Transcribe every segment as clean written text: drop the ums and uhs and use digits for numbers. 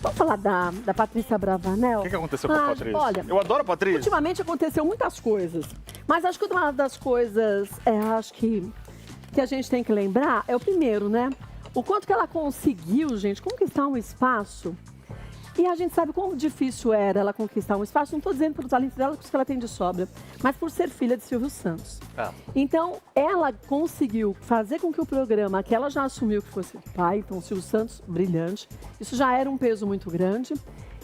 Vamos falar da Patrícia Bravanel? O que aconteceu com a Patrícia? Olha, eu adoro a Patrícia. Ultimamente aconteceu muitas coisas. Mas acho que uma das coisas, acho que a gente tem que lembrar é o primeiro, né? O quanto que ela conseguiu, gente, conquistar um espaço. E a gente sabe quão difícil era ela conquistar um espaço. Não estou dizendo pelos talentos dela, porque ela tem de sobra, mas por ser filha de Silvio Santos. Então, ela conseguiu fazer com que o programa, que ela já assumiu que fosse pai, então Silvio Santos, brilhante, isso já era um peso muito grande.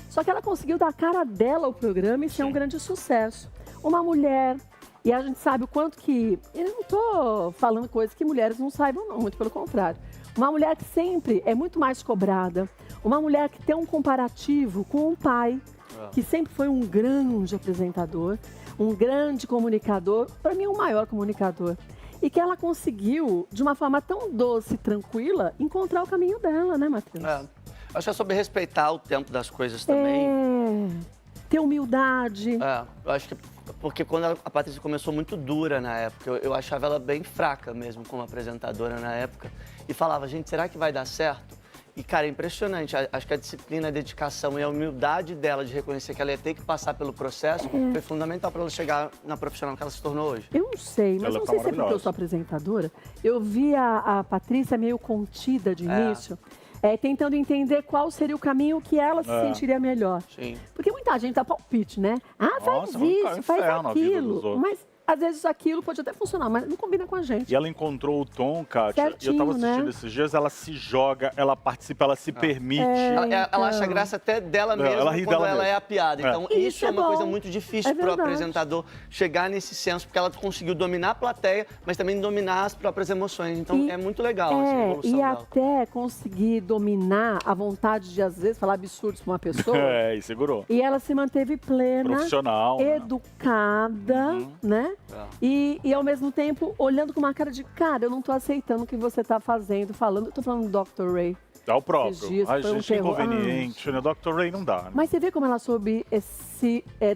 Só que ela conseguiu dar a cara dela ao programa e ser um grande sucesso. Uma mulher, e a gente sabe o quanto que... Eu não estou falando coisas que mulheres não saibam, não, muito pelo contrário. Uma mulher que sempre é muito mais cobrada. Uma mulher que tem um comparativo com um pai, que sempre foi um grande apresentador, um grande comunicador, para mim, o maior comunicador. E que ela conseguiu, de uma forma tão doce e tranquila, encontrar o caminho dela, né, Matheus? Acho que é sobre respeitar o tempo das coisas também. Ter humildade. Eu acho que porque quando a Patrícia começou muito dura na época, eu achava ela bem fraca mesmo como apresentadora na época. E falava, gente, será que vai dar certo? E, cara, é impressionante. Acho que a disciplina, a dedicação e a humildade dela de reconhecer que ela ia ter que passar pelo processo foi fundamental para ela chegar na profissional que ela se tornou hoje. Eu não sei, mas não sei se é porque eu sou apresentadora. Eu vi a Patrícia meio contida de início. Tentando entender qual seria o caminho que ela se sentiria melhor. Sim. Porque muita gente dá palpite, né? Faz isso, faz aquilo. Mas às vezes aquilo pode até funcionar, mas não combina com a gente. E ela encontrou o tom, Kátia, certinho, e eu tava assistindo né? esses dias, ela se joga, ela participa, ela se permite. Ela acha graça até dela mesma ela ri quando dela ela mesma. é a piada. Então, isso é uma bom. coisa muito difícil para o verdade. apresentador chegar nesse senso, porque ela conseguiu dominar a plateia, mas também dominar as próprias emoções. Então, é muito legal essa evolução e dela. até conseguir dominar a vontade de, às vezes, falar absurdos para uma pessoa. E segurou. E ela se manteve plena, Profissional, né? educada, né? E ao mesmo tempo, olhando com uma cara de, cara, eu não tô aceitando o que você tá fazendo, falando. Eu tô falando do Dr. Ray. É o Esses próprio. dias A foi um gente é terror. inconveniente, né? Dr. Ray não dá, né? Mas você vê como ela soube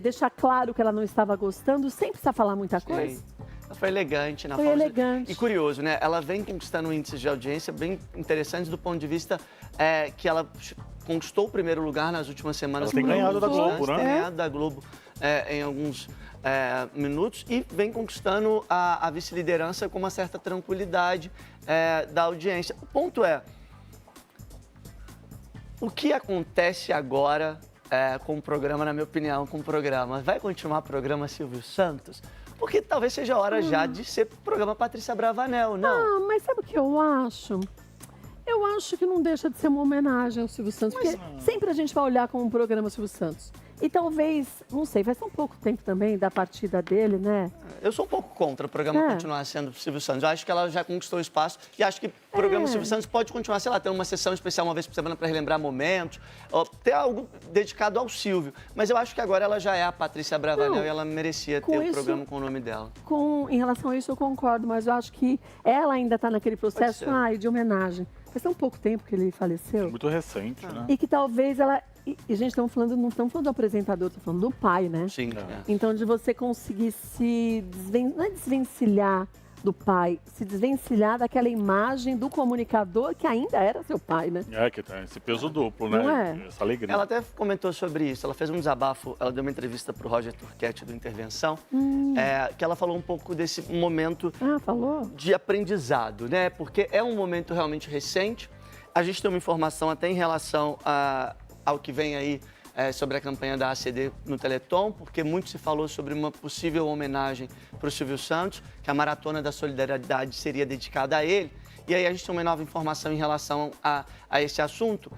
deixar claro que ela não estava gostando, sem precisar falar muita coisa? Ela foi elegante na Foi forma elegante. E curioso, né? Ela vem conquistando índices de audiência bem interessantes do ponto de vista que ela conquistou o primeiro lugar nas últimas semanas. Ela tem ganhado da Globo, né? Tem ganhado da Globo em alguns minutos e vem conquistando a vice-liderança com uma certa tranquilidade da audiência. O ponto é, o que acontece agora com o programa, na minha opinião, com o programa? Vai continuar o programa Silvio Santos? Porque talvez seja a hora já de ser programa Patrícia Bravanel, não? Mas sabe o que eu acho? Eu acho que não deixa de ser uma homenagem ao Silvio Santos, porque sempre a gente vai olhar como um programa Silvio Santos. E talvez, não sei, faz tão pouco tempo também da partida dele, né? Eu sou um pouco contra o programa continuar sendo Silvio Santos. Eu acho que ela já conquistou o espaço e acho que o programa Silvio Santos pode continuar, sei lá, tendo uma sessão especial uma vez por semana para relembrar momentos, ou ter algo dedicado ao Silvio. Mas eu acho que agora ela já é a Patrícia Bravanel e ela merecia ter o programa com o nome dela. Em relação a isso eu concordo, mas eu acho que ela ainda está naquele processo de homenagem. Faz tão pouco tempo que ele faleceu. Muito recente, né? E que talvez ela... E, gente, não estamos falando do apresentador, estamos falando do pai, né? Sim. Então, de você conseguir não é desvencilhar do pai, se desvencilhar daquela imagem do comunicador que ainda era seu pai, né? Que tem esse peso duplo, né? Não é? Essa alegria. Ela até comentou sobre isso, ela fez um desabafo, ela deu uma entrevista para o Roger Turquette do Intervenção, que ela falou um pouco desse momento de aprendizado, né? Porque é um momento realmente recente. A gente tem uma informação até em relação ao que vem aí sobre a campanha da ACD no Teleton, porque muito se falou sobre uma possível homenagem para o Silvio Santos, que a Maratona da Solidariedade seria dedicada a ele. E aí a gente tem uma nova informação em relação a esse assunto.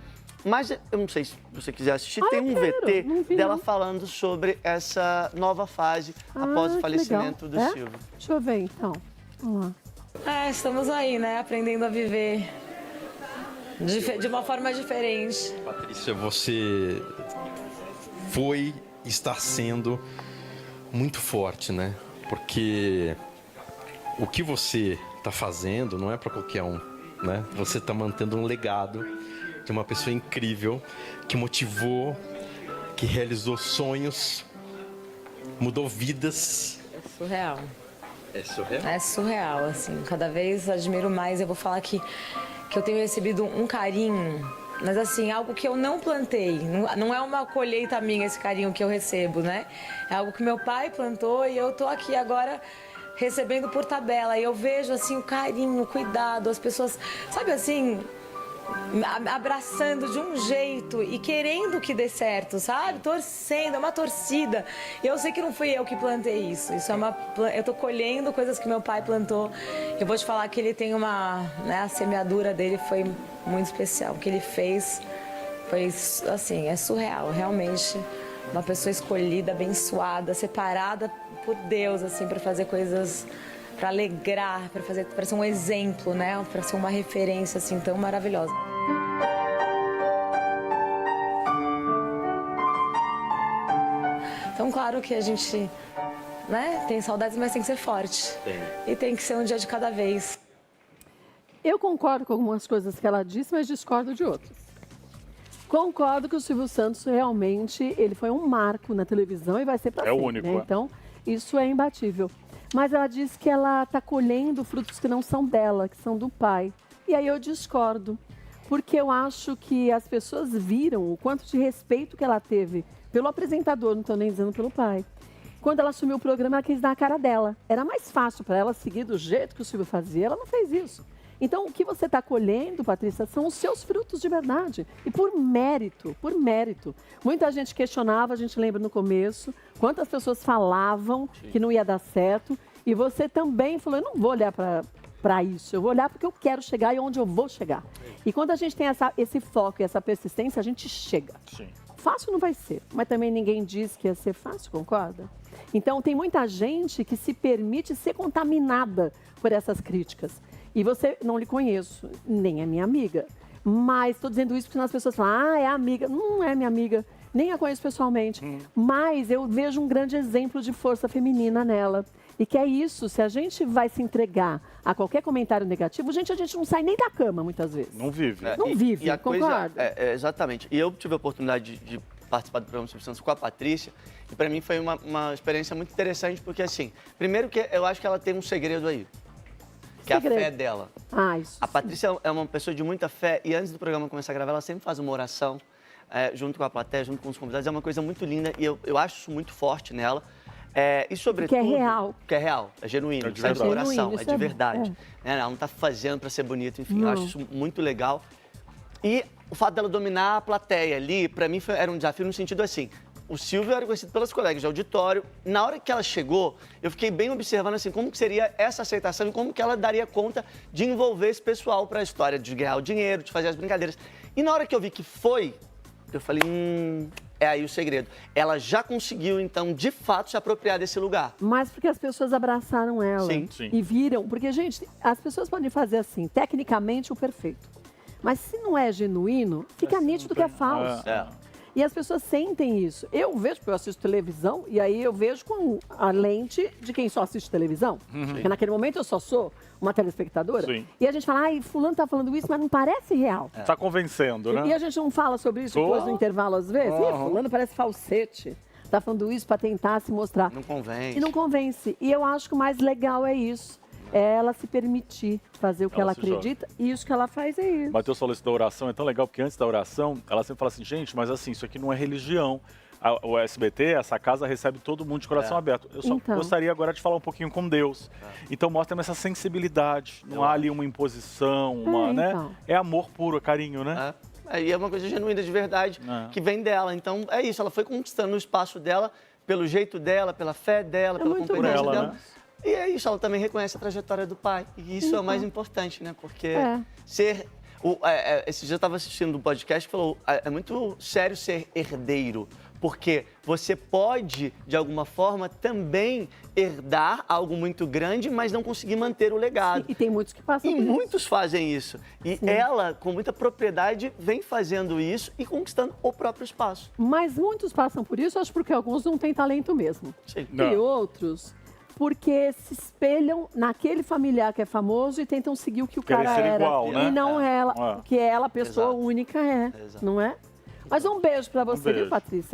Mas eu não sei se você quiser assistir, tem um VT dela falando sobre essa nova fase após o falecimento do Silvio. Deixa eu ver, então. Vamos lá. Estamos aí, né? Aprendendo a viver de uma forma diferente. Patrícia, você foi, está sendo muito forte, né? Porque o que você está fazendo não é para qualquer um, né? Você está mantendo um legado de uma pessoa incrível que motivou, que realizou sonhos, mudou vidas. É surreal. É surreal? É surreal, assim. Cada vez admiro mais. Eu vou falar que eu tenho recebido um carinho Mas assim, algo que eu não plantei. Não é uma colheita minha esse carinho que eu recebo, né? É algo que meu pai plantou e eu tô aqui agora recebendo por tabela. E eu vejo assim o carinho, o cuidado, as pessoas, sabe assim, abraçando de um jeito e querendo que dê certo, sabe? Torcendo, é uma torcida. E eu sei que não fui eu que plantei isso. Eu tô colhendo coisas que meu pai plantou. Eu vou te falar que ele tem a semeadura dele foi muito especial. O que ele fez foi, assim, é surreal. Realmente, uma pessoa escolhida, abençoada, separada por Deus, assim, para fazer coisas, para alegrar, para ser um exemplo, né? Para ser uma referência, assim, tão maravilhosa. Então, claro que a gente, né, tem saudades, mas tem que ser forte. E tem que ser um dia de cada vez. Eu concordo com algumas coisas que ela disse, mas discordo de outras. Concordo que o Silvio Santos realmente ele foi um marco na televisão e vai ser para sempre. É o único, né? é. Então, isso é imbatível. Mas ela disse que ela está colhendo frutos que não são dela, que são do pai. E aí eu discordo, porque eu acho que as pessoas viram o quanto de respeito que ela teve pelo apresentador, não estou nem dizendo pelo pai. Quando ela assumiu o programa, ela quis dar a cara dela. Era mais fácil para ela seguir do jeito que o Silvio fazia, ela não fez isso. Então, o que você está colhendo, Patrícia, são os seus frutos de verdade. E por mérito, por mérito. Muita gente questionava, a gente lembra no começo, quantas pessoas falavam que não ia dar certo. E você também falou, eu não vou olhar para isso, eu vou olhar porque eu quero chegar e onde eu vou chegar. E quando a gente tem esse foco e essa persistência, a gente chega. Sim. Fácil não vai ser, mas também ninguém diz que ia ser fácil, concorda? Então, tem muita gente que se permite ser contaminada por essas críticas. E você, não lhe conheço, nem é minha amiga. Mas estou dizendo isso porque as pessoas falam, é amiga. Não é minha amiga, nem a conheço pessoalmente. Mas eu vejo um grande exemplo de força feminina nela. E que é isso, se a gente vai se entregar a qualquer comentário negativo, a gente não sai nem da cama, muitas vezes. Não vive. Não vive, e a concorda? coisa, exatamente. E eu tive a oportunidade de participar do programa Silvio Santos com a Patrícia. E para mim foi uma experiência muito interessante, porque assim, primeiro que eu acho que ela tem um segredo aí. Que é a fé dela. Isso. A Patrícia é uma pessoa de muita fé e antes do programa começar a gravar, ela sempre faz uma oração junto com a plateia, junto com os convidados. É uma coisa muito linda e eu acho isso muito forte nela. E sobretudo... Que é real. Que é real, é genuíno, de sai do verdade. coração, Genuíno, é de verdade. Ela não está fazendo para ser bonito, enfim, eu acho isso muito legal. E o fato dela dominar a plateia ali, para mim era um desafio no sentido assim... O Silvio era conhecido pelas colegas de auditório. Na hora que ela chegou, eu fiquei bem observando assim, como que seria essa aceitação e como que ela daria conta de envolver esse pessoal para a história, de ganhar o dinheiro, de fazer as brincadeiras. E na hora que eu vi que foi, eu falei, é aí o segredo. Ela já conseguiu, então, de fato, se apropriar desse lugar. Mas porque as pessoas abraçaram ela Sim. e viram. Porque, gente, as pessoas podem fazer assim, tecnicamente o perfeito. Mas se não é genuíno, fica nítido que é falso. E as pessoas sentem isso. Eu vejo, porque eu assisto televisão, e aí eu vejo com a lente de quem só assiste televisão. Porque naquele momento eu só sou uma telespectadora. Sim. E a gente fala, fulano tá falando isso, mas não parece real. Tá convencendo, né? E a gente não fala sobre isso depois do intervalo às vezes? Fulano parece falsete. Tá falando isso para tentar se mostrar. Não convence. E não convence. E eu acho que o mais legal é isso. É ela se permitir fazer o que ela acredita e isso que ela faz é isso. Matheus falou isso da oração, é tão legal porque antes da oração, ela sempre fala assim, gente, mas assim, isso aqui não é religião. O SBT, essa casa recebe todo mundo de coração aberto. Eu só gostaria agora de falar um pouquinho com Deus. Então mostra essa sensibilidade, não há ali uma imposição, né? É amor puro, é carinho, né? E é uma coisa genuína de verdade que vem dela. Então é isso, ela foi conquistando o espaço dela, pelo jeito dela, pela fé dela, pela competência dela. Né? E é isso, ela também reconhece a trajetória do pai. E isso é o mais importante, né? Porque ser... Esse dia eu estava assistindo um podcast que falou, é muito sério ser herdeiro. Porque você pode, de alguma forma, também herdar algo muito grande, mas não conseguir manter o legado. E tem muitos que passam por isso. E muitos fazem isso. E ela, com muita propriedade, vem fazendo isso e conquistando o próprio espaço. Mas muitos passam por isso, acho porque alguns não têm talento mesmo. Sim. E outros... porque se espelham naquele familiar que é famoso e tentam seguir o que o cara era. Igual, né? E não ela, que ela, a pessoa única, não é? Mas um beijo pra você, viu, Patrícia?